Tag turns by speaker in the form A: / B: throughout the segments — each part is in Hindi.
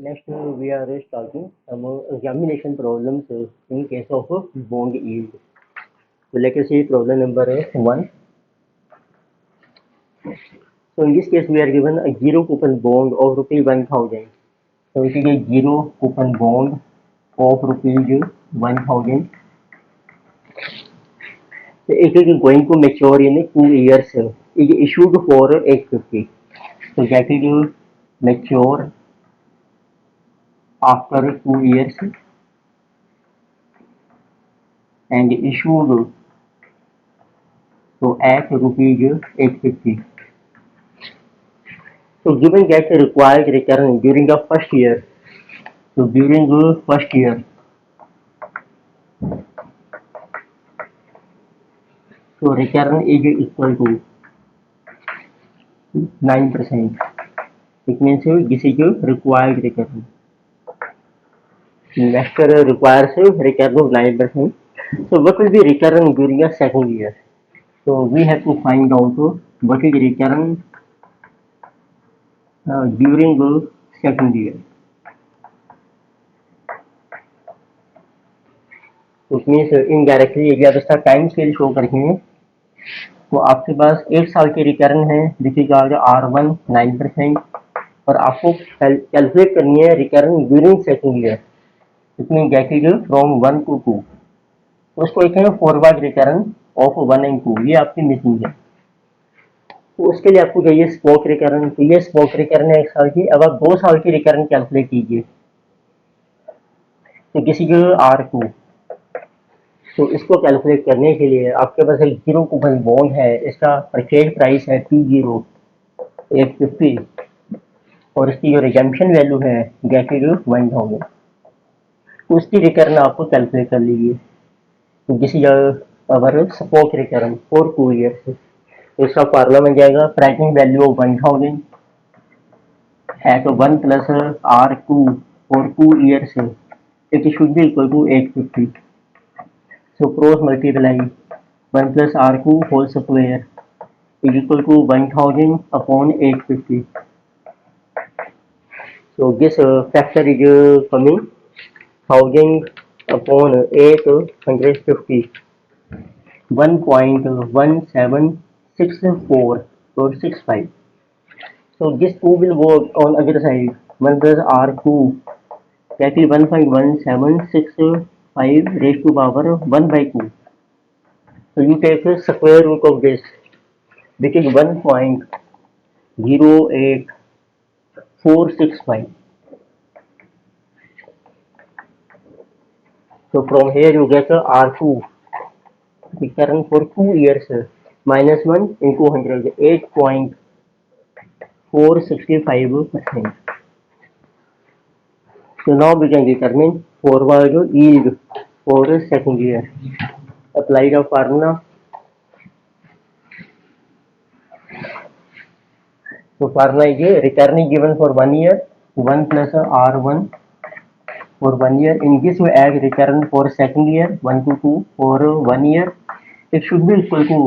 A: Next, we are starting some examination problems in case of bond yield. So let us see problem number 1. So in this case, we are given a zero coupon bond of rupees 1000. So it is a zero coupon bond of rupees 1000. So it is going to mature in 2 years. It is issued for 850. So that is mature after 2 years and issued so at rupees 850. So given that required return during the first year, so during the first year, so return is equal to 9%. It means this is the required return. Investor requires a return of 9%. So what will be return during the second year? So we have to find out what is return during the second year. So it means indirectly यदि आप इसका टाइम स्केल शो करेंगे तो आपके पास 1 साल की रिटर्न है जिसकी R1 9% और आपको कैलकुलेट करनी है रिटर्न ड्यूरिंग सेकंड ईयर इसमें दैट इज फ्रॉम 1 to 2 तो उसको एक है फॉरवर्ड रिटर्न ऑफ 1 and 2 ये आपकी मिसिंग है तो उसके लिए आपको चाहिए स्पोक रिटर्न तो ये स्पोक रिटर्न है 1 साल की अब आप 2 साल की रिटर्न कैलकुलेट कीजिए तो किसी को R2 तो इसको कैलकुलेट करने के लिए आपके पास एक जीरो कूपन बॉन्ड है इसका परचेज प्राइस है P0 850 और इसकी जो रिडेम्पशन वैल्यू है दैट इज 1000 उसकी रिटर्न आपको कैलकुलेट कर लीजिए तो this is our spot return for 2 years तो इसका फार्मूला बन जाएगा pricing value of 1000 at 1 plus R2 for 2 years it should be equal to 850 so cross multiply 1 plus R2 whole square is equal to 1000 upon 850 so this factor is coming 1000 upon 850 1.1764 or 65 so this 2 will go on other side 1 plus R2 that is 1.1765 raised to power 1 by 2 so you take the square root of this which is 1.08465 so from here you get R2 return for 2 years minus 1 into 100 8.465%. So now we can determine forward yield for the second year. Apply the formula. So formula is return is given for 1 year 1 plus R1 for 1 year. In this we add return for second year 1 to 2 for 1 year. It should be equal to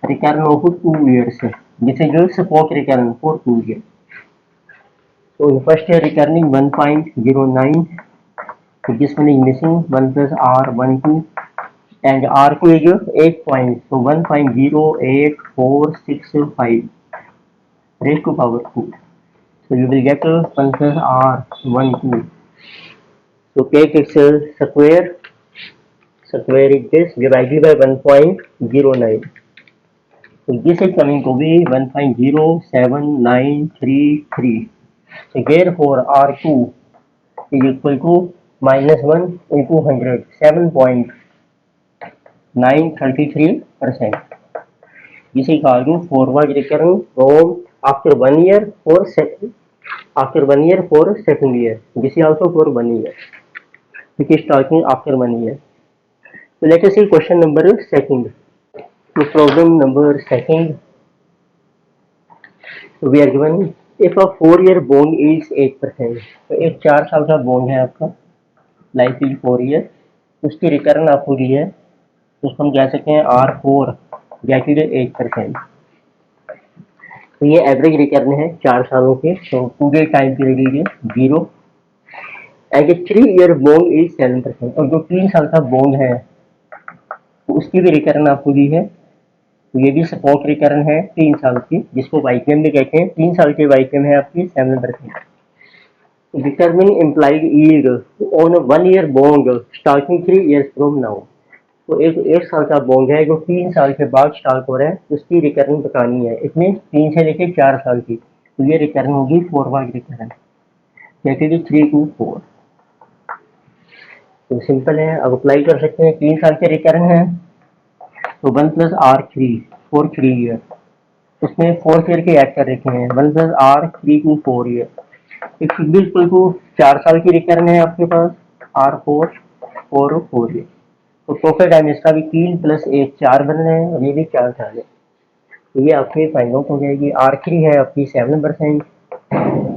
A: return of 2 years. This is your support return for 2 years. So in first year returning 1.09. So this one is missing 1 plus R12 and R2 is 8 points. So 1.08465 raised to power 2. So you will get 1 plus R12. So take its square. Square is this divided by 1.09. So this is coming to be 1.07933. So therefore R2 is equal to minus 1 into 100 7.933%. This is called forward return from after 1 year for second year. This is also for 1 year. It is talking after 1 year. So let us see question number second. So problem number second. So we are given if a 4-year bond yields 8%. तो एक 4 साल का बॉन्ड है आपका लाइफ इज 4 ईयर उसकी रिटर्न आपको दी है तो उसको हम कह सकते हैं R4 दैट इज 8%. तो ये एवरेज रिटर्न है 4 सालों के तो पूरे टाइम पीरियड लीजिए 0 एंड 3 ईयर बॉन्ड इज 7%, और जो 3 साल का बॉन्ड है तो उसकी भी रिटर्न आपको दी है। तो ये भी सपोर्ट रिटर्न है 3 साल की, जिसको वाईपीएम भी कहते हैं। 3 साल के वाईपीएम है आपकी 7%। Determine implied yield on 1 year bond starting 3 years from now. तो एक साल का बॉन्ड है जो 3 साल के बाद स्टार्ट हो रहा है, उसकी रिटर्न बतानी है। इसमें 3 से लेकर 4 साल की, तो ये रिटर्न होगी फॉरवर्ड रिटर्न, जैसे कि 3 to 4। तो सिंपल है, अब अप्लाई कर सकते हैं। 3 साल के रिटर्न है तो 1+R3 फॉर 3 ईयर, उसमें 4 ईयर के ऐड कर रखे हैं। 1+R 3 to 4 ईयर, एक बिल्कुल को 4 साल की रिटर्न है आपके पास, R4 4 ईयर। तो टोटल टाइम इसका भी 3+1 4 बन रहे हैं, और ये भी 4 साल है। तो ये आपकी फाइंड आउट हो जाएगी। R3 है आपकी 7%,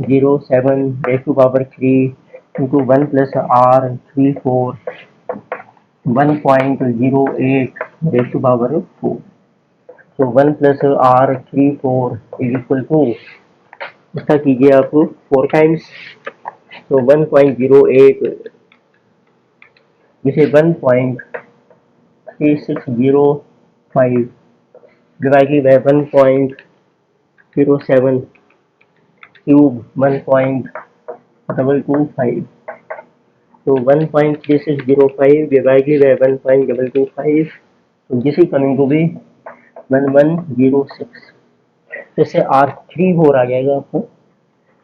A: 0 7 raise to power 3 into 1+R 3 4 1.08 raise to power 4। तो 1+R 3 4 इज इक्वल टू, इसका कीजिए आप 4 टाइम्स, तो 1.08, जिसे 1.3605 डिवाइडेड बाय 1.07 क्यूब 1.225, तो 1.3605 डिवाइडेड बाय 1.225, तो जिस कमिंग को भी 1106, तो इससे R3 हो रहा जाएगा आपको।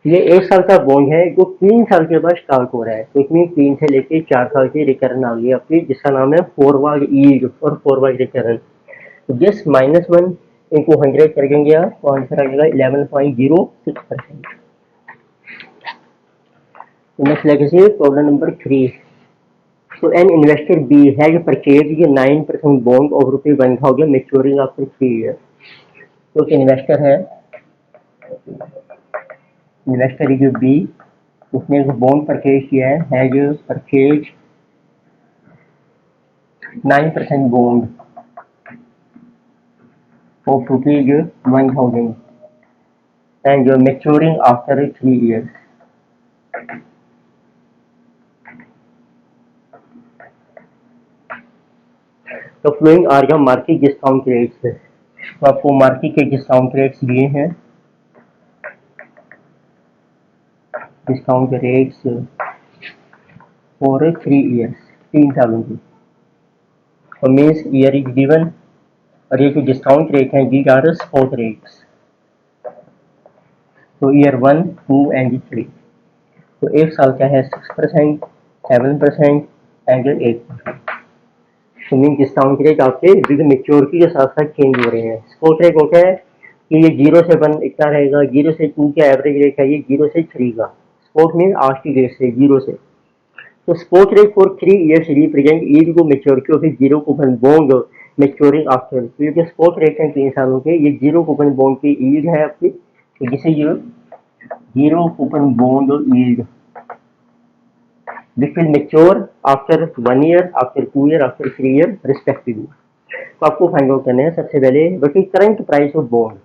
A: ये 1 साल का बॉन्ड है जो 3 साल के बाद स्टार्ट हो रहा है, तो इसमें 3 से लेकर 4 साल की रिटर्न आ गई आपकी, जिसका नाम है फॉरवर्ड यील्ड और फॉरवर्ड रिटर्न। तो जस्ट -1 इंटू 100 कर देंगे आप, तो आंसर आ जाएगा 11.06%। तो नेक्स्ट लेके problem number 3। So an investor B has purchased a 9% bond of ₹1,000 maturing after 3 years. तो एक इन्वेस्टर है, इन्वेस्टर जो बी, उसने एक बॉन्ड परचेज किया है, has purchase 9% bond of ₹1,000 and maturing after 3 years. तो फ्लोइंग आर का मार्केट डिस्काउंट रेट्स है, तो आपको मार्केट के डिस्काउंट रेट्स दिए हैं। डिस्काउंट रेट्स फॉर 3 years, 3 सालों की, और मीन्स ईयर इज गिवन, और ये जो डिस्काउंट रेट है दीज आर स्पॉट रेट्स। तो ईयर 1 2 एंड 3, तो 1 साल का है 6%, 7% एंड 8%। तो मीन डिस्काउंट रेट आपके विद मेच्योरिटी के साथ साथ चेंज हो रहे हैं। स्पॉट रेट होता है कि ये 0 से 1 इतना रहेगा, 0 से 2 का एवरेज रेट है ये 0 से 3 का। स्पॉट मीन आज की डेट से 0 से। तो spot rate for 3 years represent year को maturity of zero coupon bond maturing after. तो ये स्पॉट रेट है 3 सालों के, ये जीरो कूपन बॉन्ड की ईल्ड है आपकी, तो जिसे ये zero coupon bond yield which will mature after 1 year, after 2 year, after 3 year respectively। तो आपको फाइंड आउट करना है सबसे पहले what is current price of bond.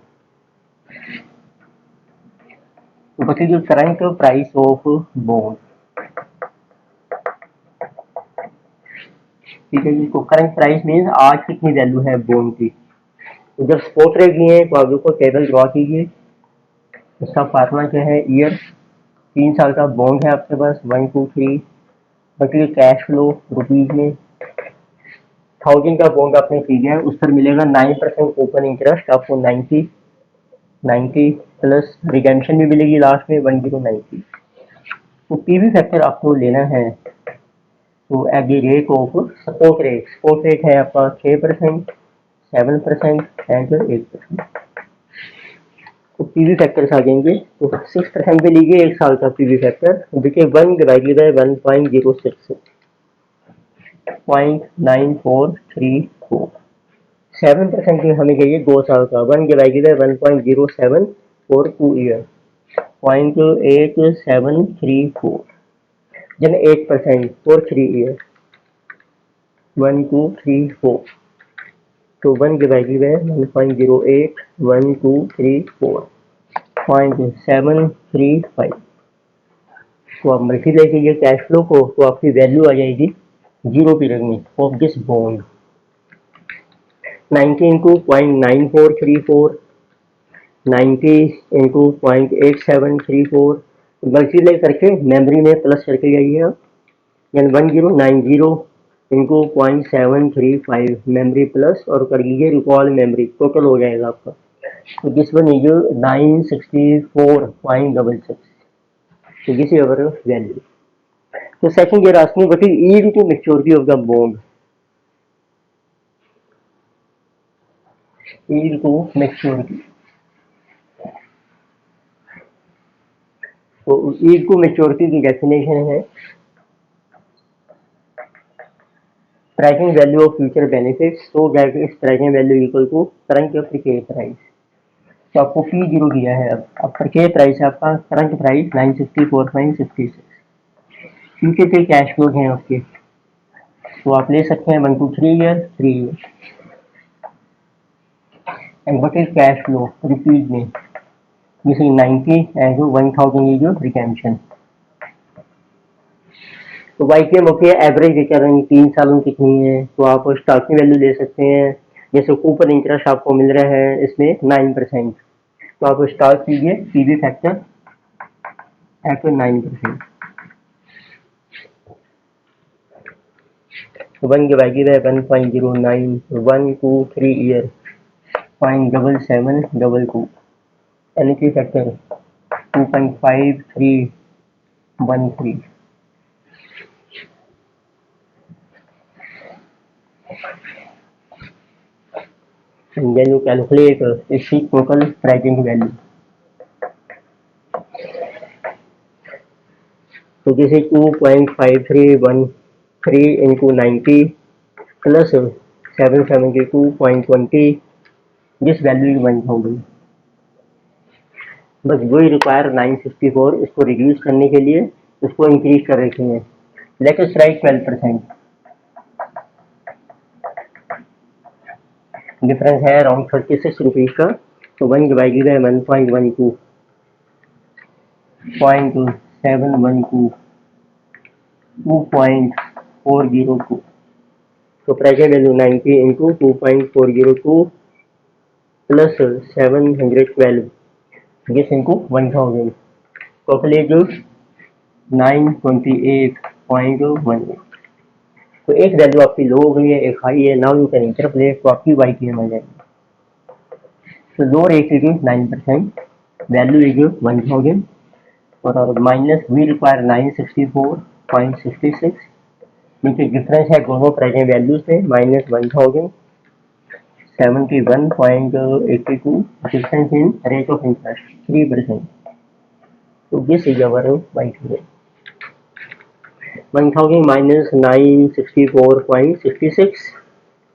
A: तो what is current price of bond, ठीक है। इसको करंट प्राइस मीन्स आज कितनी वैल्यू है बॉन्ड की। तो जब स्पॉट रेट दिए हैं तो आप देखो टेबल ड्रॉ कीजिए। इसका फार्मूला क्या है, ईयर, 3 साल का बॉन्ड है आपके पास 1 2 3, बट कैश फ्लो रुपीज में 1000 का बॉन्ड आपने किया है, उस पर मिलेगा 9% ओपन इंटरेस्ट आपको, 90 प्लस रिडेम्पशन भी मिलेगी लास्ट में 1090। तो पीवी फैक्टर आपको लेना है, तो eight the rate of support rate. Support rate है आपका 6%, 7% एंड 8%। तो पीवी फैक्टर्स आ जाएंगे, तो 6% पे लीजिए 1 साल का पीवी फैक्टर, देखिए 1 डिवाइडेड बाय 1.06 0.9434। 7% की हमें चाहिए 2 साल का, 1 divided bye 1.07 for 2 year 0.8734, then 8% for 3 years 1 2 3 4, तो 1 डिवाइडेड बाय 1.08 1 2 3 4 0.735, तो आप मल्टीप्लाई कीजिए कैश फ्लो को, तो आपकी वैल्यू आ जाएगी 0 पीरियड में of this bond 90 into 0.9434, 90 into 0.8734, multiply करके मेमोरी में प्लस करके जाइए आप, यानी 1090 इंटू 0.735 मेमोरी प्लस और कर लीजिए रिकॉल मेमोरी, टोटल हो जाएगा आपका। तो this one is 964.66, so this is our value. So second you're asking what is yield to maturity of the bond. Yield to maturity. तो yield to maturity की डेफिनेशन है present value of future benefits so that its present value equal to current purchase price. तो आपको P0 दिया है, अब परचेज प्राइस है आपका करंट प्राइस 964.66, फ्यूचर के कैश फ्लो हैं आपके, तो आप ले सकते हैं 1 to 3 year 3 year. And what is cash flow repeat में, जैसे 90 एंड 1000 इज रिटेंशन। तो वाईपीएम होती है एवरेज रिटर्न 3 सालों कितनी है, तो आप स्टार्टिंग वैल्यू ले सकते हैं, जैसे कूपन इंटरेस्ट आपको मिल रहा है इसमें 9%, तो आप स्टार्ट कीजिए PV factor at 9%, 1 divided by 1.09, 1 to 3 year 0.7722, N H C factor 2.5313। And then you calculate its total present value. So this is 2.5313 into 90 plus 772.20. This value is 1000. बस वही रिक्वायर 964, इसको रिड्यूस करने के लिए इसको इंक्रीज कर रखे हैं। लेट अस राइट 12%, डिफरेंस है अराउंड 36 रुपीज का, तो 1 डिवाइडेड बाय 1.12 0.712 2.402, तो present value 90 into 2.402 plus 712 this into 1000, total is 928.18। तो एक वैल्यू आपकी लो हो गई है, एक हाई है, नाउ यू कैन इंटरपोलेट, तो आपकी वाईपीएम आ जाएगी। So low rate is 9%, value is 1000, और माइनस वी रिक्वायर 964.66, नीचे डिफरेंस है दोनों प्रेजेंट वैल्यूज में minus 1000 71.82, difference in rate of interest 3%, तो this is our YPM. 1000 minus 964.66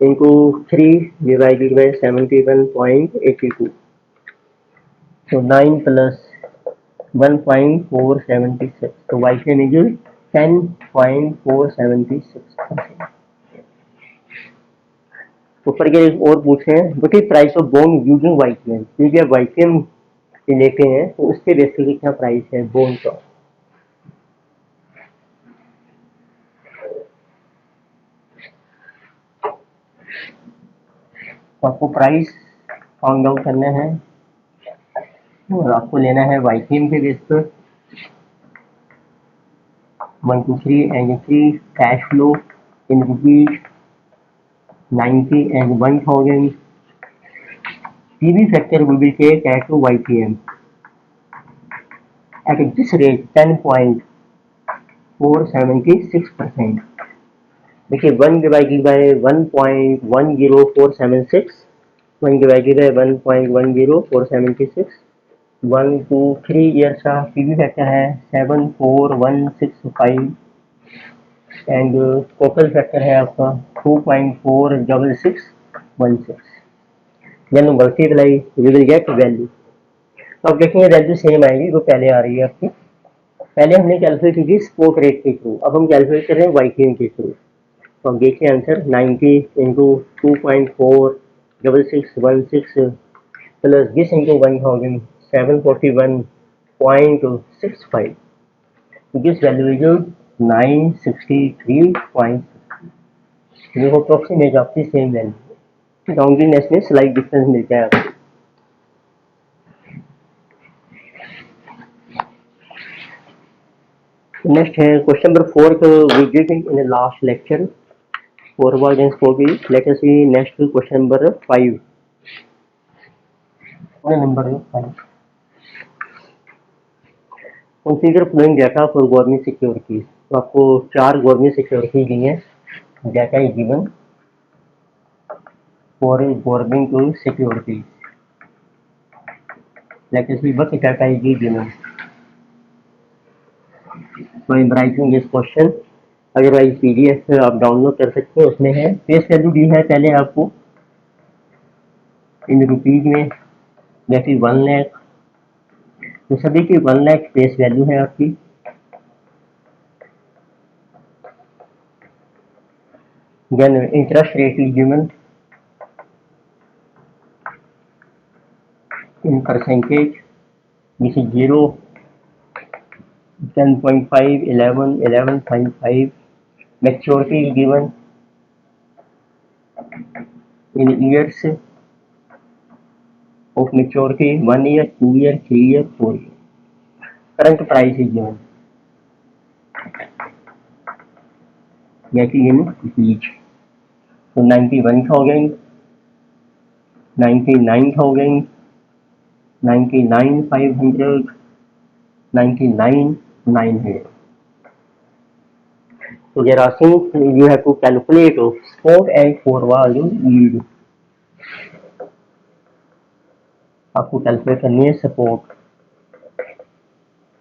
A: into 3 divided by 71.82, so 9 plus 1.476, so YPM is 10.476%। ऊपर के एक और पूछे हैं what is price of bond using YPM, क्योंकि आप YPM लेते हैं तो उसके बेसिस पे क्या प्राइस है बॉन्ड का। आपको प्राइस फाउंड आउट करना है और आपको लेना है YPM के बेस पर 1 to 3 and 3 cash flow in rupees 90 and 1000, PV factor we will take at YPM at this rate 10.476%, देखिए 1 divided by 1.10476, 1 divided by 1.10476, 1 to 3 years का पीवी फैक्टर है 74165 एंड टोटल फैक्टर है आपका 2.46616, then multiply we will get value. तो आप देखेंगे वैल्यू सेम आएगी जो पहले आ रही है आपकी, पहले हमने कैलकुलेट की थी स्पोक रेट के थ्रू, अब हम कैलकुलेट कर रहे हैं वाईपीएम के थ्रू। तो हम देखिए answer 90 into 2.46616 plus this into 1000 741.65, This value is 963. देखो अप्रोक्सीमेट आपकी सेम वैल्यू, राउंडिंगनेस में स्लाइट डिफरेंस मिलता है आपको। नेक्स्ट है question number 4 we did in the last lecture. Forward and forward. Let us see next question number 5. Number 5. Consider flowing data for government securities. तो आपको 4 गवर्नमेंट सिक्योरिटी दी है, data is given for government securities. Let us see what data is given. तो in writing this question, otherwise PDF आप डाउनलोड कर सकते हैं, उसमें है फेस वैल्यू दी है पहले आपको इन रुपीज में, जैसे 1 लाख, तो सभी की 1 लाख फेस वैल्यू है आपकी। Then interest rate is given in percentage, this is 0, 10.5, 11, 11.5. Maturity is given in years of maturity, 1 year, 2 year, 3 year, 4 year. Current price is given, that is in each. So 91,000, 99,000, 99,500, 99,900. So there are things you have to calculate of spot and forward yield. आपको कैलकुलेट करनी है सपोर्ट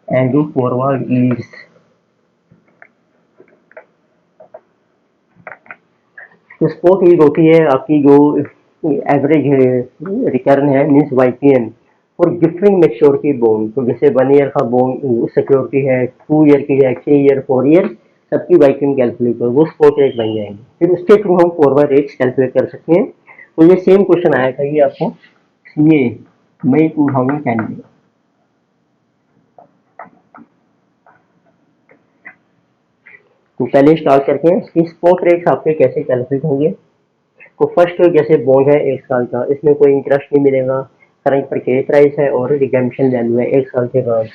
A: एंड फॉरवर्ड यील्ड्स। तो सपोर्ट यील्ड होती है आपकी जो एवरेज रिटर्न है, means YPM for different maturity bond. तो जैसे 1 ईयर का बॉन्ड सिक्योरिटी है, 2 ईयर की है, 6 ईयर, 4 ईयर, सबकी वाईपीएम कैलकुलेट कर वो स्पॉट रेट बन जाएंगे। फिर उसके थ्रू हम फॉरवर्ड रेट्स कैलकुलेट कर सकते हैं। तो ये सेम क्वेश्चन आया था, ये आपको ये मई 2010 में। तो पहले स्टार्ट करते हैं कि स्पॉट रेट्स आपके कैसे कैलकुलेट होंगे। तो फर्स्ट जैसे बॉन्ड है 1 साल का, इसमें कोई इंटरेस्ट नहीं मिलेगा, करंट परचेज प्राइस है और रिडेम्पशन वैल्यू है 1 साल के बाद।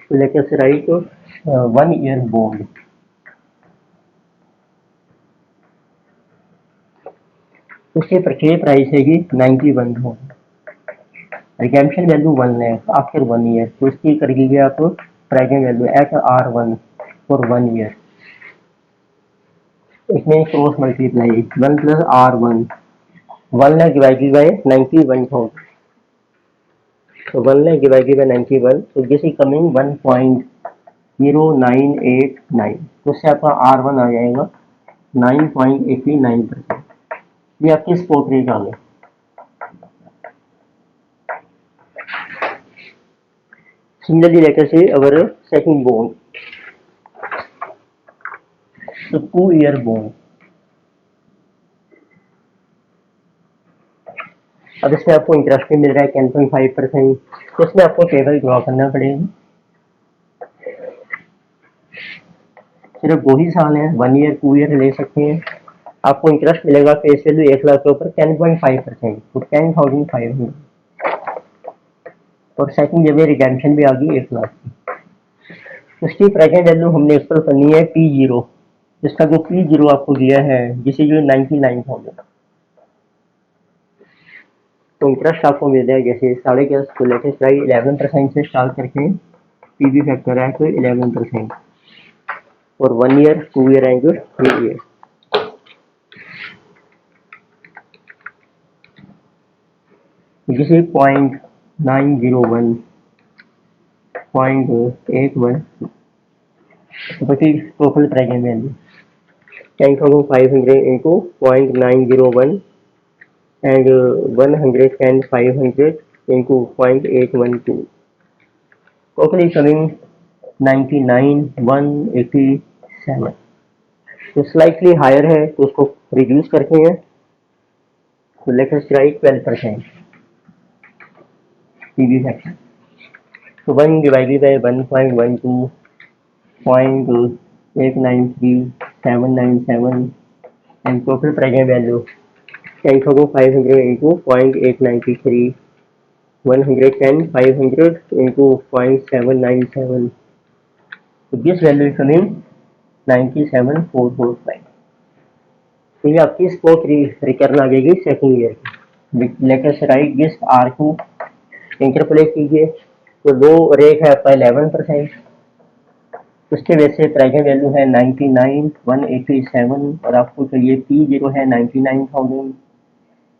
A: तो let us write 1 year bond. उसकी परचेज प्राइस है जी 91,000, redemption value 1 lakh after 1 year. तो इसकी कर लीजिए आप present value at R1 for 1 year. इसमें cross multiply 1 plus R1, 1 lakh divided by 91,000, so 1 lakh divided by 91, so this is coming 1.0989। तो इससे आपका R1 आ जाएगा 9.89%। ये आपकी स्पॉट रेट आ गई। सिमिलरली लेट अस से अवर सेकंड बॉन्ड, तो 2 ईयर बॉन्ड। अब इसमें आपको इंटरेस्ट भी मिल रहा है 10.5%। तो इसमें आपको टेबल ड्रॉ करना पड़ेगा। सिर्फ 2 ही साल है, 1 ईयर 2 ईयर ले सकते हैं। आपको इंटरेस्ट मिलेगा फेस वैल्यू 1 लाख के ऊपर 10.5%, तो 10,500। और सेकंड जब रिडेम्पशन भी आ गई 1 लाख की। उसकी प्रेजेंट वैल्यू हमने एक्सप्रेस करनी है P0, जिसका जो P0 आपको दिया है जिसे जो 99,000। तो इंटरेस्ट आपको मिल जाए जैसे 11.5, तो लेटेस्ट प्राइस 11% से स्टार्ट करके पीवी फैक्टर है तो 11%, और 1 ईयर 2 ईयर एंड 3 ईयर। जिसे 0.901, 0.81, तो total present value 10,500 into 0.901 and 110,500 into 0.812, totally coming 99,187। तो स्लाइटली हायर है तो उसको रिड्यूस करते हैं, तो let us right 12% PV factor. तो 1 divided bye 1.12 .893797 and total present value 10,500 into 0.893 110 500 into 0.797. So this value is coming 97,445. तो ये आपकी स्पोर्ट रिटर्न आ जाएगी सेकेंड ईयर की। लेटेस्ट राइट दिस आर को इंटरपोलेट कीजिए तो लो रेट है आपका 11%, उसके वजह से प्रेजेंट वैल्यू है 99,187 और आपको चाहिए P0 है 99,000।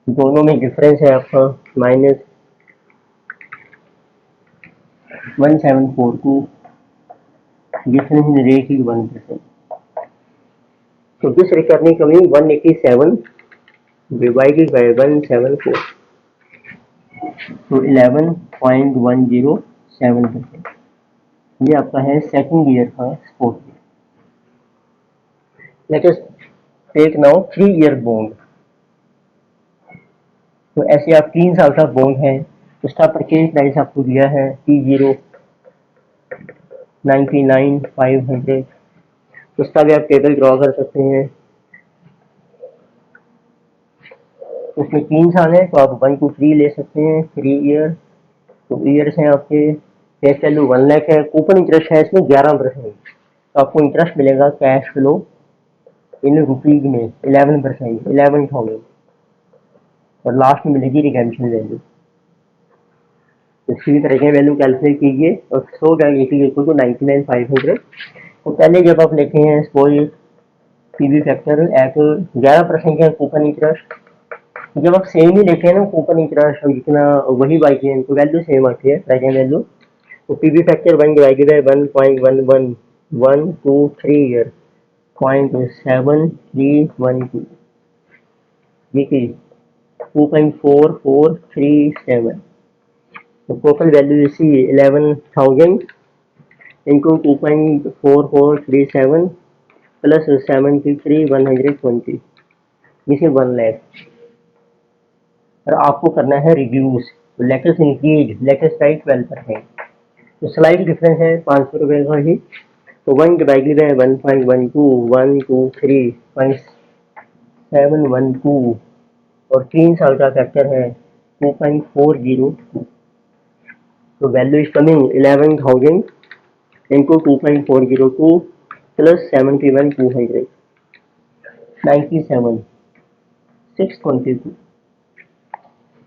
A: दोनों में डिफरेंस है आपका -1742, difference rate is 1%। So this return is coming 187 divided by 174, so 11.107%। ये आपका है सेकंड ईयर का spot. Let us take now 3 year bond. तो ऐसे आप 3 साल का बॉन्ड है, उसका परचेज प्राइस आपको दिया है P0 99,500। उसका भी आप टेबल ड्रॉ कर सकते हैं। उसमें 3 साल है तो आप 1 to 3 ले सकते हैं, 3 ईयर। तो ईयर्स हैं आपके, कैश वैल्यू 1 लाख है, कूपन इंटरेस्ट है इसमें 11%, तो आपको इंटरेस्ट मिलेगा कैश फ्लो इन रुपीज में 11%, 11,000 और लास्ट में मिलेगी रिडेम्पशन वैल्यू। इसकी तरह के वैल्यू कैलकुलेट कीजिए और show that it is equal to 99,500। तो पहले जब आप लेते हैं सपोज पीवी फैक्टर एट 11% का कूपन इंटरेस्ट, जब आप सेम ही लेते हैं ना कूपन इंटरेस्ट और जितना वही बाई किए तो वैल्यू सेम आती है प्रेजेंट वैल्यू। तो PV factor 1 divided bye 1.11 1 2 3 year 0.7312, देखिए 2.4437। तो टोटल वैल्यू इसी 11,000 इंटू 2.4437 प्लस 73,120, जिसे 1 लाख। और आपको करना है रिड्यूस, तो लेटेस्ट इंक्रीज, लेटेस्ट राइट 12%। तो स्लाइड डिफरेंस है 500 रुपये का ही। तो 1 डिवाइडेड बाय 1.12 और 3 साल का फैक्टर है 2.402। तो value is coming 11,000 into 2.402 plus 71,200, 97,622।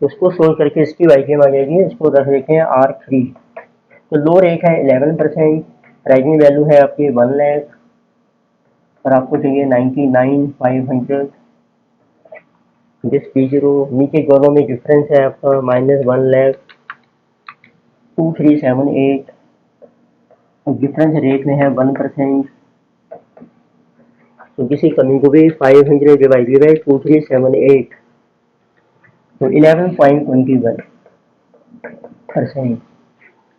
A: उसको सोल्व करके इसकी वाईकेम आ जाएगी। इसको रख देते हैं R3। तो लो रेट है 11%, प्राइसिंग वैल्यू है आपकी 1 लाख और आपको चाहिए 99,500। जिस P0 नीचे दोनों में डिफरेंस है आपका -1 लाख 2378, डिफरेंस रेट में है 1%। तो किसी कमी को भी 500 डिवाइडेड बाई 2378, तो 11.21%।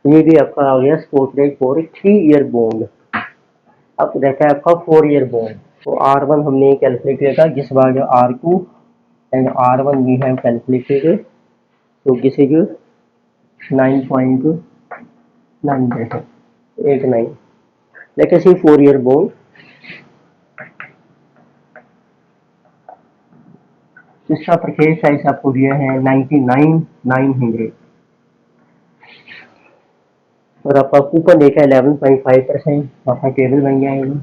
A: ये भी आपका आ गया sport rate for 3 year bond. अब रहता है आपका 4 ईयर बॉन्ड। तो R1 हमने कैलकुलेट किया था, जिस बार जो R2 and R1 we have calculated, तो this is 9.989। Let us see 4 year bond. इसका परचेज प्राइस आपको दिया है 99,900 और आपका कूपन देखा है 11.5%। आपका टेबल बन जाएगा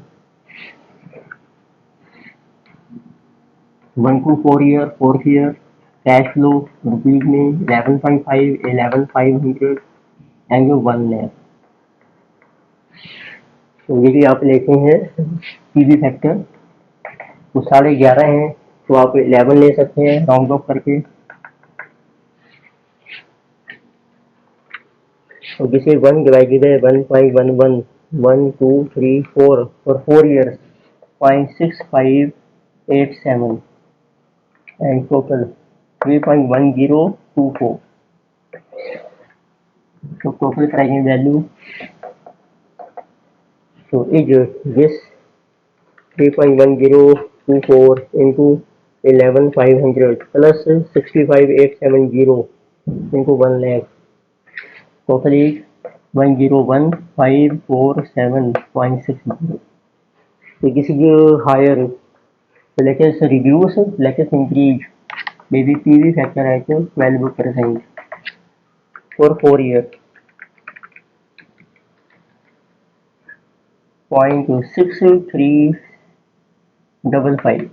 A: 1 to 4 year, 4th year cash flow rupees में 11.5, 11,500 एंड 1 लाख। तो यदि आप लेते हैं पीवी फैक्टर तो 11.5 है, तो आप 11 ले सकते हैं राउंड ऑफ करके। तो this is 1 divided bye 1.11 1 2 3 4 for 4 years 0.6587 and total 3.1024। तो टोटल प्राइसिंग वैल्यू तो is this 3.1024 into 11,500 plus 65,870 into 1 lakh, total is 101,547.60. तो किसी higher, so let us reduce, let us increase. Maybe PV factor at 12% for 4 years. 0.6355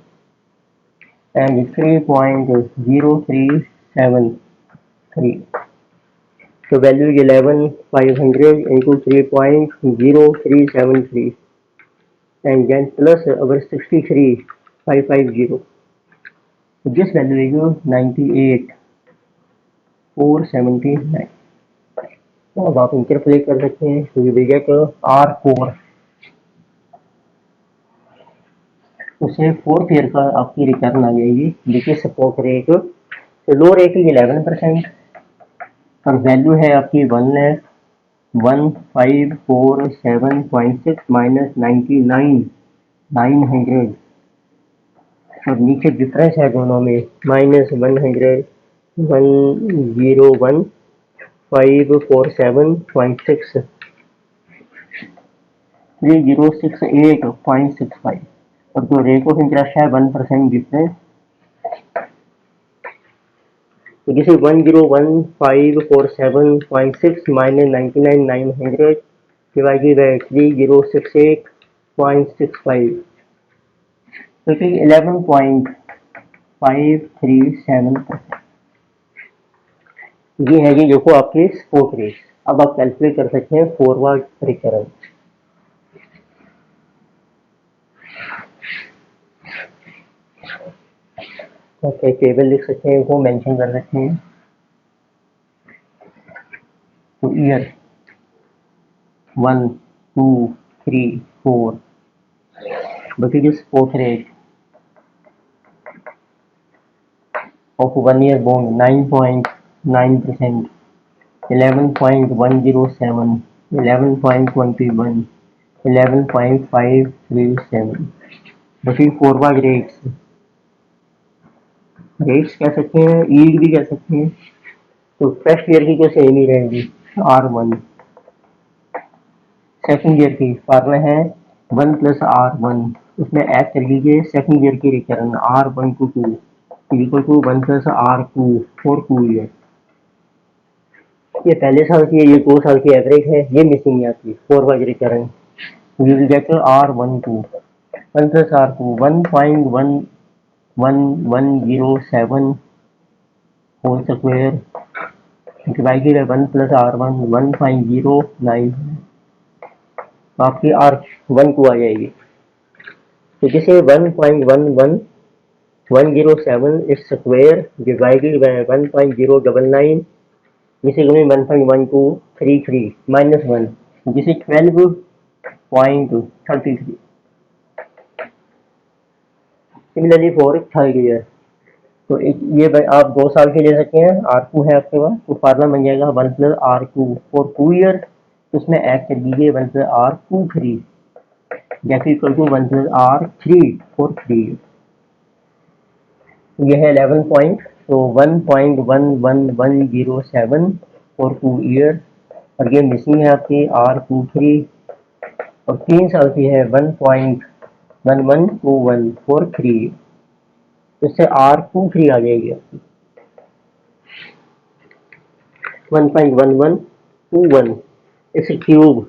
A: and 3.0373. So value is 11,500 into 3.0373 and then plus our 63,550. So this value is 98,479. तो अब आप इंटरप्रेट कर सकते हैं, तो ये गेट R4, उससे 4th ईयर का आपकी रिटर्न आ जाएगी। देखिए सपोर्ट रेट, तो लो रेट 11% और वैल्यू है आपकी 1,1547.6 माइनस 99,900 और नीचे डिफरेंस है दोनों में -100 101,547.6 3068.65 और जो रेट ऑफ इंटरेस्ट है 1% डिफरेंस। तो जैसे 101,547.6 माइनस 99,900 डिवाइडेड बाय 3068.65, तो 11.537%। ये है जी देखो आपके स्पोर्ट रेट। अब आप कैलकुलेट कर सकते हैं फॉरवर्ड रिटर्न। ओके, टेबल लिख सकते हैं, वो मेंशन कर सकते हैं। तो year 1, 2, 3, 4, but it is spot rate of 1 year bond 9.9%, 11.107, 11.21, 11.537। बाकी फॉरवर्ड रेट्स कह सकते हैं, ईल्ड भी कह सकते हैं। तो फर्स्ट ईयर की तो सेम ही रहेगी R1, सेकंड ईयर की फार्मूला है 1 + R1, उसमें ऐड कर लीजिए सेकंड ईयर की return R1 to 2 equal to 1 + R2 for 2 year. ये पहले साल की है, ये 2 साल की एवरेज है, ये मिसिंग है आपकी forward return. You will get R12 1 + R2 1.1107 whole square divided by 1 + R1 1.09, आपकी R12 आ जाएगी। तो जैसे 1.11107 इस स्क्वायर डिवाइडेड बाय 1.099, जिसे 1.1233 -1, जिसे 12.33। सिमिलरली फॉर थर्ड ईयर, तो ये आप 2 साल के ले सकते हैं। R2 है आपके पास, तो फार्मूला बन जाएगा 1 + R2 फॉर 2 ईयर, उसमें ऐड कर दीजिए 1 + R23 जैसे equal to 1 + R3 for 3 year. यह है 11 पॉइंट, तो 1.1107 फॉर 2 ईयर और ये मिसिंग है आपकी R23 और 3 साल की है 1.1121 फॉर 3 ईयर, इससे R23 आ जाएगी आपकी 1.1121 इस cube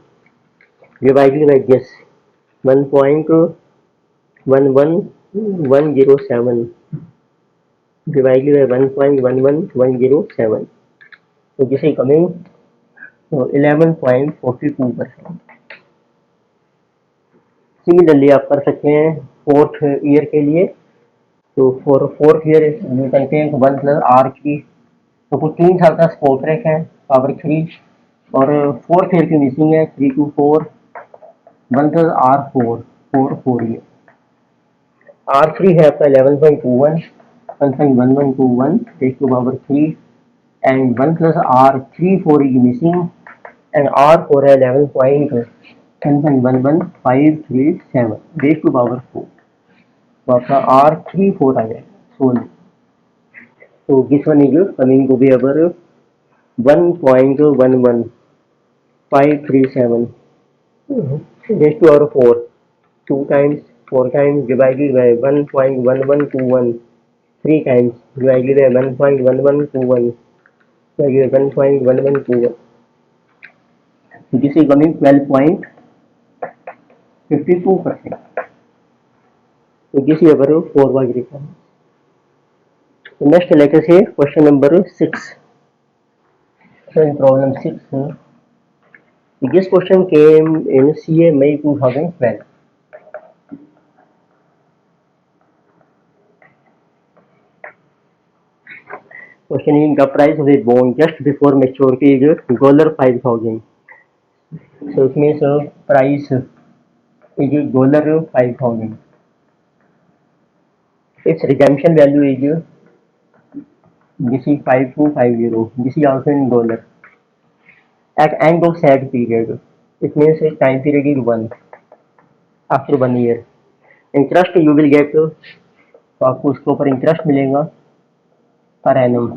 A: divided by this 1.11107 divided by 1.11107, तो जिसे कमिंग 11.42%। सिमिलरली आप कर सकते हैं 4th ईयर के लिए। तो for 4th year you can take 1 + R3, तो कुछ 3 साल का स्पोर्ट रेट है पावर 3 और 4th ईयर की मिसिंग है 3 to 4 1 + R4 for 4 year. R3 है आपका 11.21 1.1121 raised to power 3 and 1 + R34 is missing and R4 है 11.1157 raised to power 4, तो आपका R34 आ जाएगा सोल्व। तो this one is coming to be our 1.11 537 raised to power 4, 2 times 4 times divided by 1.1121, 3 times divided by 1.1121 divided by 1.1121. This is coming 12.52%. So this is our 4 by return. Next, let us say question number 6. So in problem 6, this question came in CA May 2012. Question is the price of a bond just before maturity is $5,000. So it means price is $5,000. Its redemption value is this is 5250. This is also in dollar. At end of said period, it means time period is 1. After 1 year, interest you will get, तो आपको उसके ऊपर इंटरेस्ट मिलेगा per annum,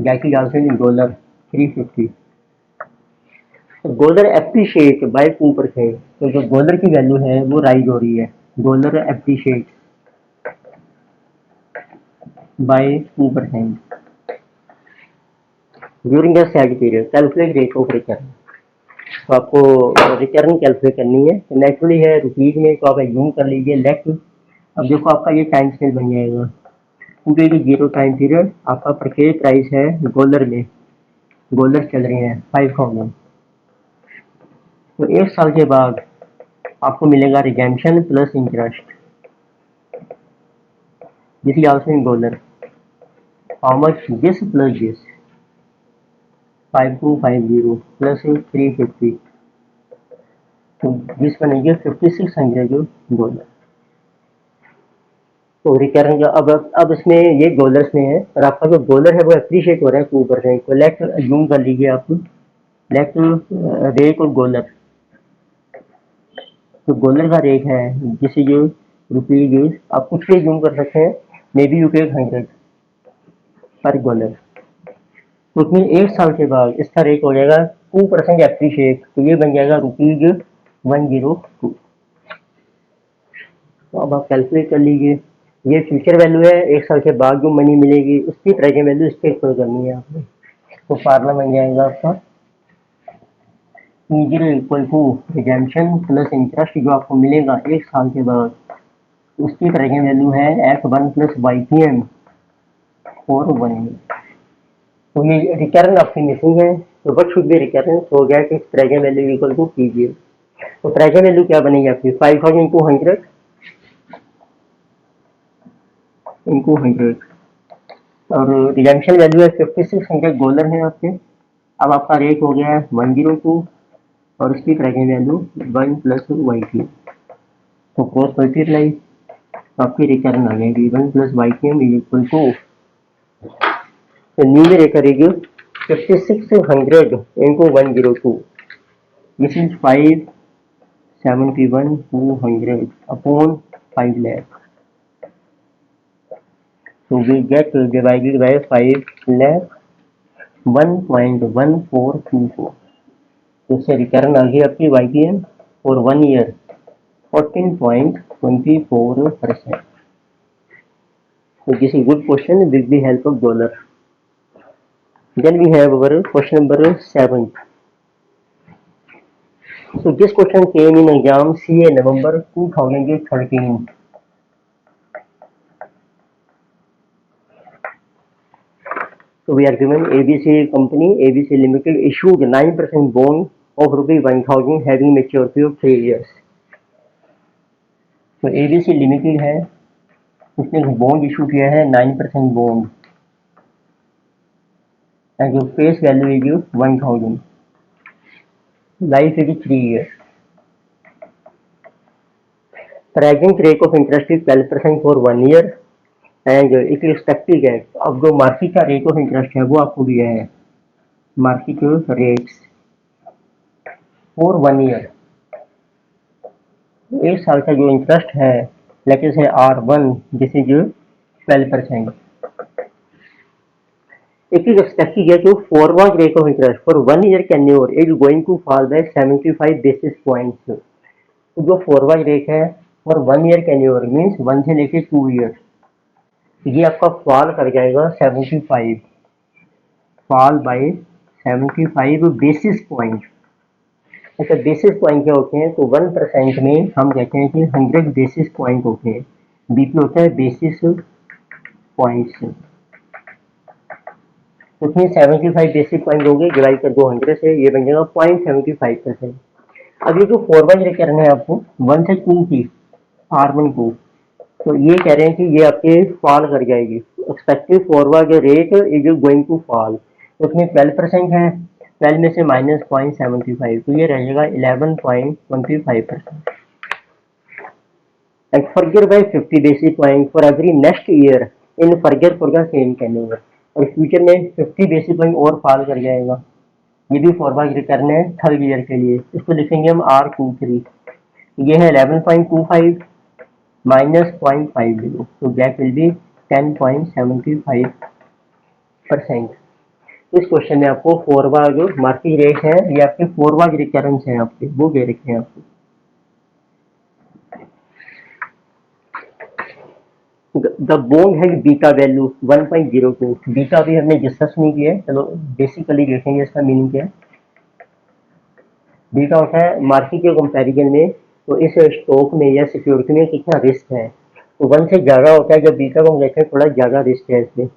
A: that is also in dollar 350. Dollar appreciate by 2%. तो जो डॉलर की वैल्यू है वो राइज हो रही है. Dollar appreciate by 2% during the said period. Calculate rate of return. तो आपको रिटर्न कैलकुलेट करनी है. नेचुरली है रुपीज में, तो आप एज्यूम कर लीजिए लेट. अब देखो आपका ये टाइम स्केल बन जाएगा क्योंकि ये 0 टाइम पीरियड आपका परचेज प्राइस है डॉलर में. डॉलर चल रहे हैं 5000. तो 1 साल के बाद आपको मिलेगा redemption plus interest. This is also in dollar. How much? This plus this 5250 plus 350. तो दिस बनेगी 5600 डॉलर. तो रिटर्न का अब इसमें ये डॉलर्स में है और आपका जो डॉलर है वो एप्रिशिएट हो रहा है 2%. तो लेट अज्यूम कर लीजिए आप लेट रेट ऑफ डॉलर. तो डॉलर का रेट है जिसे जो रुपीज आप कुछ भी अज्यूम कर सकते हैं. मे बी यू पे 100 पर डॉलर. तो उसमें 1 साल के बाद इसका रेट हो जाएगा 2% एप्रिशिएट. तो ये बन जाएगा रुपीज 102. तो अब आप कैलकुलेट कर लीजिए. ये फ्यूचर वैल्यू है. 1 साल के बाद जो मनी मिलेगी उसकी प्रेजेंट वैल्यू इसके इक्वल करनी है आपने. तो फार्मूला बन जाएगा आपका P0 equal to redemption plus interest जो आपको मिलेगा 1 साल के बाद, उसकी प्रेजेंट वैल्यू है F1 plus YPM for 1 year. तो ये रिटर्न आपकी मिसिंग है. तो what should be return? So get its present value equal to P0. तो प्रेजेंट वैल्यू क्या बनेगी आपकी 5000 इंटू 100 और रिडेम्पशन वैल्यू है $5600 है आपके. अब आपका रेट हो गया है 102 और उसकी प्रेजेंट वैल्यू 1 प्लस YPM. तो क्रॉस मल्टीप्लाई आपकी रिटर्न आ जाएगी 1 plus YPM is equal to. तो numerator is 5600 into 102. This is 571,200 upon 5 lakh. So we get divided by 5 lakh 1.1424. तो इससे रिटर्न आ गई आपकी YPM for 1 year 14.24%. So this is good question with the help of dollar. Then we have our question number 7. So this question came in exam CA November 2013. So we are given ABC company, ABC Limited issued 9% bond of ₹1,000 having maturity of 3 years. तो ABC Limited है, उसने बॉन्ड इशू किया है 9% बॉन्ड एंड जो फेस वैल्यू है 1000. लाइफ है 3 years. Present rate of interest is 12% for 1 year and it is expected है. अब जो मार्केट का रेट ऑफ इंटरेस्ट है वो आपको दिया है मार्केट रेट्स फॉर 1 year. 1 साल का जो इंटरेस्ट है लेट अस से R1 this is 12%. It is expected that your forward rate of interest for 1 year tenure is going to fall by 75 basis points. तो जो फॉरवर्ड रेट है और 1 ईयर टेन्योर मीन्स 1 से लेके 2 ईयर, ये आपका फॉल कर जाएगा 75, फॉल बाय 75 बेसिस पॉइंट। अच्छा, बेसिस पॉइंट क्या होते हैं? तो 1% में हम कहते हैं कि 100 बेसिस पॉइंट होते हैं। बीपी होता है बेसिस पॉइंट्स। तो उसमें 75 बेसिक पॉइंट होंगे, डिवाइड कर दो 100 से, ये बन जाएगा 0.75%। अब ये जो फॉरवर्ड रेट करना है आपको 1 से 2 की R1 को, तो ये कह रहे हैं कि ये आपके फॉल कर जाएगी। Expected forward rate is going to fall, तो उसमें 12% है, 12 में से माइनस 0.75, तो ये रहेगा 11.25%। And further bye 50 basis point for every next year in further for the same tenure. और फ्यूचर में 50 बेसिस पॉइंट और फॉल कर जाएगा। ये भी फॉरवर्ड रिटर्न है थर्ड ईयर के लिए, इसको लिखेंगे हम R23। ये है 11.25 माइनस 0.50, तो गैप विल बी 10.75%। इस क्वेश्चन में आपको फॉरवर्ड जो मार्केट रेट है, ये आपके फॉरवर्ड रिटर्न है आपके, वो दे रखे हैं आपको। द बॉन्ड है बीटा वैल्यू 1.02, बीटा भी हमने डिस्कस नहीं किया है, चलो बेसिकली देखेंगे इसका मीनिंग क्या है। बीटा होता है मार्केट के कंपैरिजन में, तो इस स्टॉक में या सिक्योरिटी में कितना रिस्क है, तो 1 से ज़्यादा होता है। जब बीटा को हम देखते हैं थोड़ा ज़्यादा रिस्क है इसमें।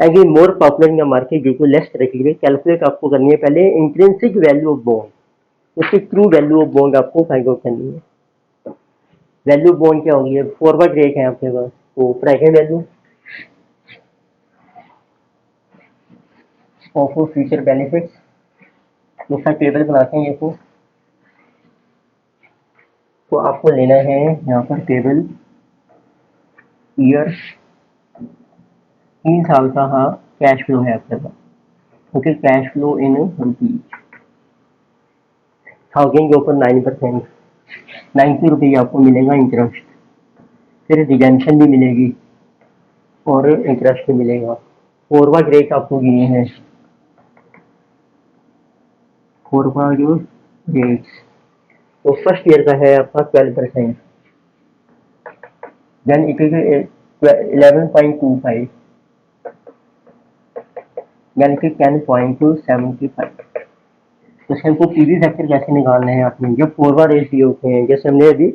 A: And more popular in the market due to less correctly, calculate आपको करनी है पहले इंट्रिंसिक वैल्यू ऑफ बॉन्ड, उसकी ट्रू वैल्यू ऑफ बॉन्ड आपको फाइंड आउट करनी है। वैल्यू बॉन्ड क्या होगी? फॉरवर्ड रेट है आपके पास, तो present value of future benefits, उसका टेबल बनाते हैं। ये तो आपको लेना है यहाँ पर टेबल ईयर, 3 साल का हाँ कैश फ्लो है आपके पास, okay. Cash flow in rupees, 1000 के ऊपर 9%, 90 रुपये आपको मिलेगा इंटरेस्ट, फिर रिडेम्पशन भी मिलेगी और इंटरेस्ट भी मिलेगा। फॉरवर्ड रेट आपको दिए हैं, फॉरवर्ड रेट्स, तो फर्स्ट ईयर का है आपका 12%, देन इट इज 11.25, यानी कि 10.75। तो हमको पीवी फैक्टर कैसे निकालना है आपने, जब फॉरवर्ड रेट दिए होते हैं, जैसे हमने अभी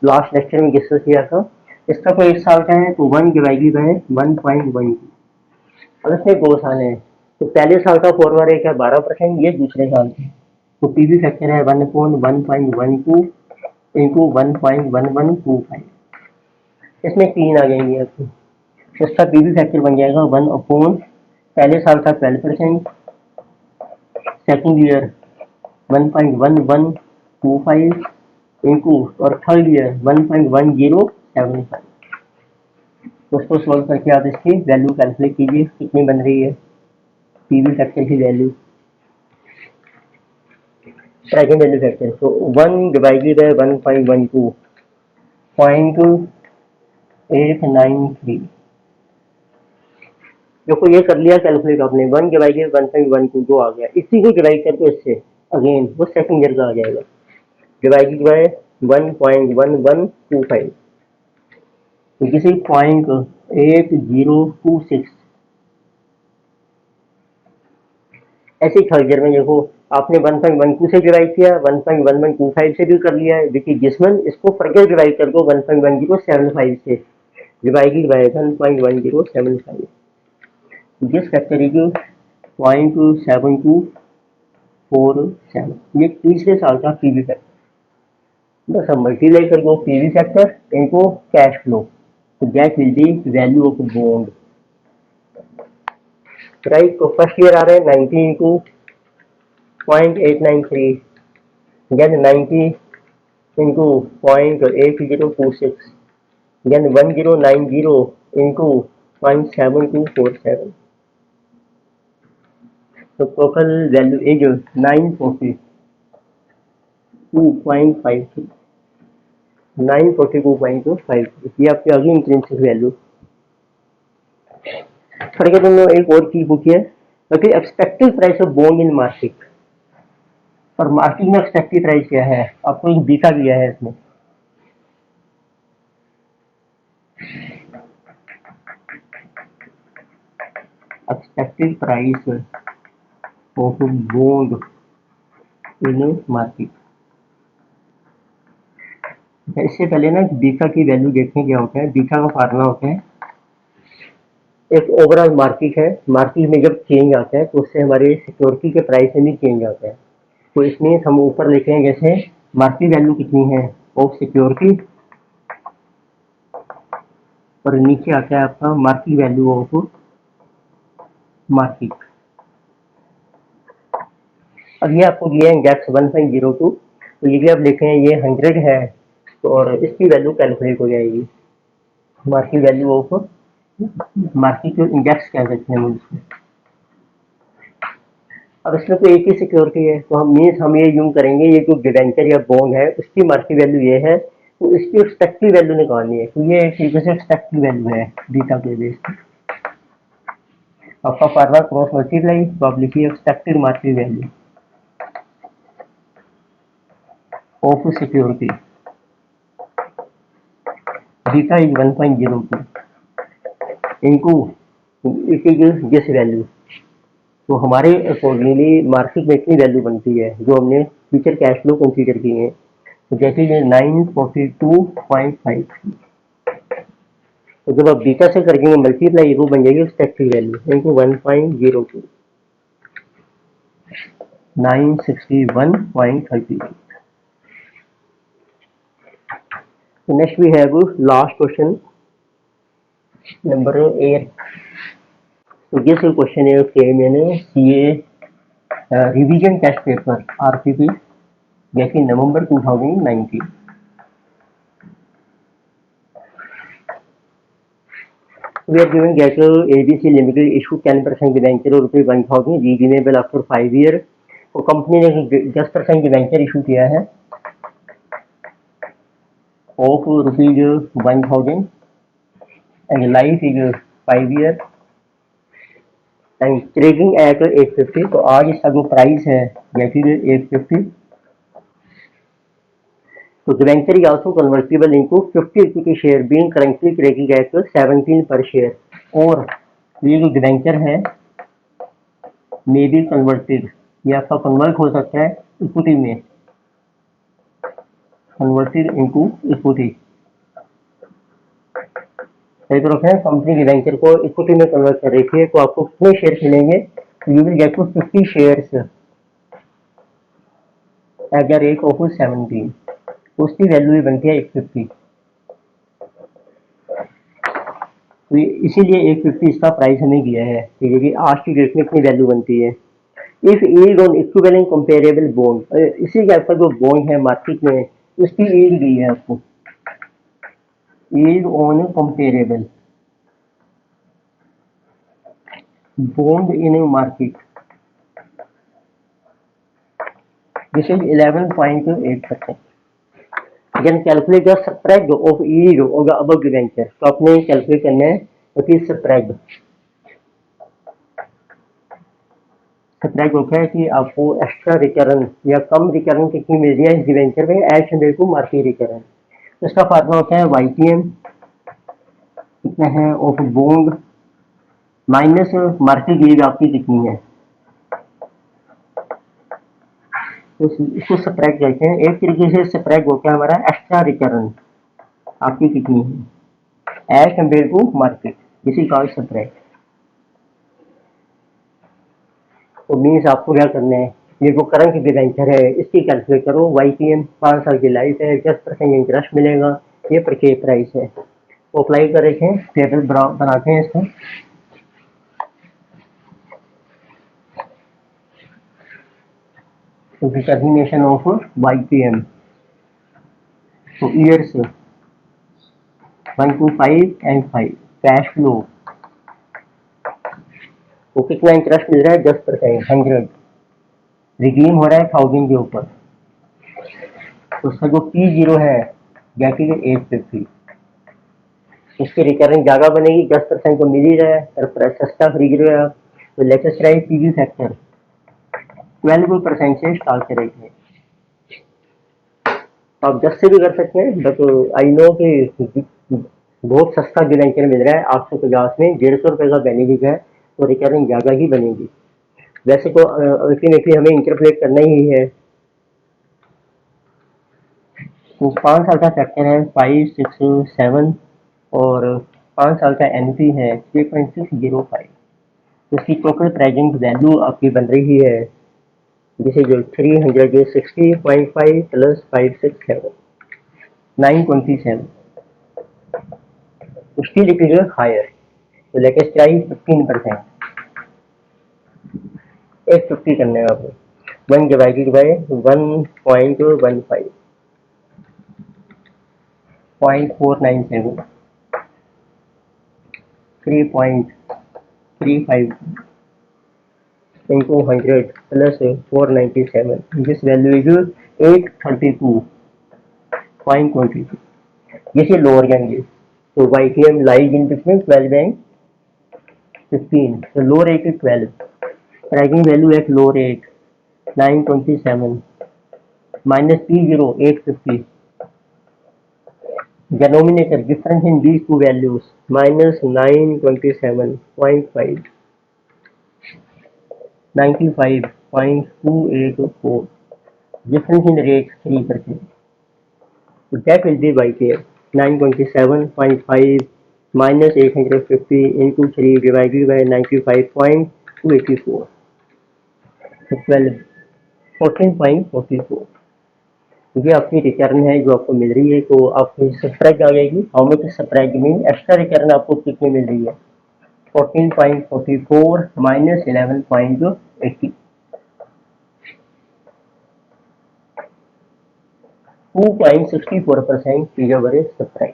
A: लास्ट लेक्चर में डिस्कस किया था। इसका कोई 1 साल का है तो 1 डिवाइडेड बाय 1.1, और इसमें 2 साल है, तो पहले साल का फॉरवर्ड रेट है 12%, ये दूसरे साल का, तो पीवी फैक्टर है 1/1.12 इंटू 1.1125, इसमें 3 आ जाएंगे आपकी। इसका पीवी फैक्टर बन जाएगा 1/, पहले साल का 12%, सेकेंड ईयर 1.1125 इंटू, और थर्ड ईयर 1.1075। उसको सॉल्व करके आप इसकी वैल्यू कैलकुलेट कीजिए, कितनी बन रही है पीवी फैक्टर की वैल्यू, प्रेजेंट वैल्यू फैक्टर। तो 1 डिवाइडेड बाय 1.12, 0.893। देखो ये कर लिया कैलकुलेट आपने, 1 डिवाइडेड 1.12 जो आ गया, इसी को डिवाइड करके इससे अगेन वो सेकंड ईयर का आ जाएगा, डिवाइडेड बाय 1.1125, किसी 0.8026। ऐसे ही थर्ड ईयर में देखो आपने 1.12 से डिवाइड किया, 1.1125 से भी कर लिया है, विच इज दिस वन। इसको फर्दर डिवाइड कर दो 1.1075 से, divided by 1.1075, this factor is 0.7247। ये तीसरे साल का पीवी फैक्टर, बस अब मल्टीप्लाई कर दो पीवी फैक्टर इनको कैश फ्लो, तो that will be value of bond, right. तो फर्स्ट ईयर आ रहा है 90 into 0.893, then 90 into 0.8026, then 1090 into 0.7247, तो टोटल वैल्यू इज 942.53, 942.53। ये आपकी आ गई इंट्रिंसिक वैल्यू। फर्दर तुमने एक और चीज पूछी है, क्योंकि expected price of bond in market, और मार्केट में एक्सपेक्टेड प्राइस क्या है, आपको एक बीटा दिया है इसमें। Expected price of bond in market. इससे पहले ना बीटा की वैल्यू देखने क्या होता है। बीटा का फार्मूला होता है, एक ओवरऑल मार्केट है, मार्केट में जब चेंज आता है तो उससे हमारे सिक्योरिटी के प्राइस में भी चेंज आता है। तो इसमें हम ऊपर लिखे हैं जैसे मार्केट वैल्यू कितनी है ऑफ सिक्योरिटी, और नीचे आता है आपका मार्केट वैल्यू ऑफ मार्केट। अब ये आपको दिया है इंडेक्स 1.02, तो ये भी आप लिखे हैं ये 100 है, तो और इसकी वैल्यू कैलकुलेट हो जाएगी, मार्केट वैल्यू ऑफ मार्केट जो इंडेक्स कह सकते हैं हम उसको। अब इसमें तो एक ही सिक्योरिटी है, तो हम ये यूं करेंगे, ये जो डिबेंचर या बॉन्ड है उसकी मार्केट वैल्यू ये है, तो इसकी एक्सपेक्टेड वैल्यू निकालनी है। तो ये एक तरीके से एक्सपेक्टेड वैल्यू है बीटा के बेस पे। आपका फार्मूला क्रॉस मल्टीप्लाई, तो आप लिखिए expected market value of security, beta is 1.02 into it is this value. तो हमारे अकॉर्डिंगली मार्केट में इतनी वैल्यू बनती है जो हमने फ्यूचर कैश फ्लो कंसीडर किए हैं। तो जैसे ये 942.5, तो जब आप बीटा से करेंगे मल्टीप्लाई, वो बन जाएगी एक्सपेक्टेड वैल्यू इनटू 1.02, 961.30। तो next we have last question number 8। तो ये सब क्वेश्चन है सेम मैंने CA revision test paper RPP जैसे नवंबर 2019। We are given that ABC Limited issue 10% debenture और ₹1000 redeemable after 5 year। तो कंपनी ने 10% डिवेंचर इशू किया है of ₹1000 and life is 5 year and trading at 850। तो आज इसका जो प्राइस है जैसे 850। तो debenture is also convertible into 50 equity share being currently trading at 17 पर शेयर। और ये जो डिवेंचर है मे बी कन्वर्टेड, ये आपका कन्वर्ट हो सकता है इक्विटी में, कन्वर्टेड इनटू इक्विटी। कई तरफ है कंपनी डिवेंचर को इक्विटी में कन्वर्ट कर रही है, तो आपको कितने शेयर मिलेंगे, you will get to 50 shares at the rate of 17। तो उसकी वैल्यू भी बनती है 850। तो इसीलिए 850 इसका प्राइस हमें दिया है कि आज की डेट में इतनी वैल्यू बनती है। If yield on equivalent comparable bond, इसी के आपका जो बॉन्ड है मार्केट में उसकी यील्ड दी है आपको, yield on comparable bond in a market, this is 11.8%। Then calculate the spread of yield of the above debenture। तो आपने कैलकुलेट करना है कि स्प्रेड, स्प्रेड होता है कि आपको एक्स्ट्रा रिटर्न या कम रिटर्न कितनी मिल रही है इस डिवेंचर में as compare to market return. इसका फार्मूला होता है YTM कितना है ऑफ बॉन्ड माइनस मार्केट यील्ड आपकी कितनी है, तो इसको सब्ट्रैक्ट करते हैं। एक तरीके से सब्ट्रैक्ट होता है हमारा एक्स्ट्रा रिटर्न आपकी कितनी है एज कम्पेयर टू मार्केट, इसी का सब्ट्रैक्ट। तो मीन्स आपको क्या करना है, ये जो करंट डिवेंचर है इसकी कैलकुलेट करो। YTM 5 साल की लाइफ है, 10% इंटरेस्ट मिलेगा, ये परचेज प्राइस है। तो अप्लाई कर रखे हैं, टेबल बनाते हैं इसका। तो डिटर्मिनेशन ऑफ YTM, तो years 1 to 5 and 5 cash flow, तो कितना इंटरेस्ट मिल रहा है 10%, 100 रिडीम हो रहा है 1000 के ऊपर। तो उसका जो P0 है दैट इज 850। इसकी रिटर्न ज़्यादा बनेगी, 10% तो मिल ही रहा है, सस्ता खरीद रहे हो आप, तो लेटेस्ट राइट पीवी फैक्टर 12% से स्टार्ट करेंगे। आप 10 से भी कर सकते हैं, बट आई नो कि बहुत सस्ता डिवेंचर मिल रहा है 850 में, 150 रुपये का बेनिफिट है, तो रिटर्न ज़्यादा ही बनेगी। वैसे तो अल्टीमेटली हमें इंटरप्रेट करना ही है। तो 5 साल का फैक्टर है 5, 6, 7 और 5 साल का एनपी है 3.605। उसकी टोटल प्रेजेंट वैल्यू आपकी बन रही है, जिसे जो 360.5 प्लस 567 927। उसकी लिखिएगा हायर, तो लेटेस्ट प्राइस 15%, 850 करने का आपको 1 divided bye 1.15 0.497 3.35 into 100 plus 497. This value is 832.22. This is lower range. So YTM lies in between 12 and 15. So low rate is 12. Pricing value at low rate 927 minus P0 850. Denominator difference in these two values minus 927.5 95.284. Difference in rate 3%. So that will be YTM 927.5 minus 850 into 3 divided by 95.284. So 12 14.44। ये आपकी रिटर्न है जो आपको मिल रही है। तो आपको सरप्राइज आ जाएगी, how much surprise mean extra return आपको कितनी मिल रही है, 14.44 माइनस 11.80, 2.64% पीरियड सरप्राइज।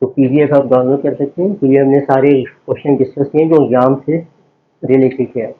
A: तो पीडीएफ आप डाउनलोड कर सकते हैं। तो ये हमने सारे क्वेश्चन डिस्कस किए जो एग्जाम से रिलेटेड है।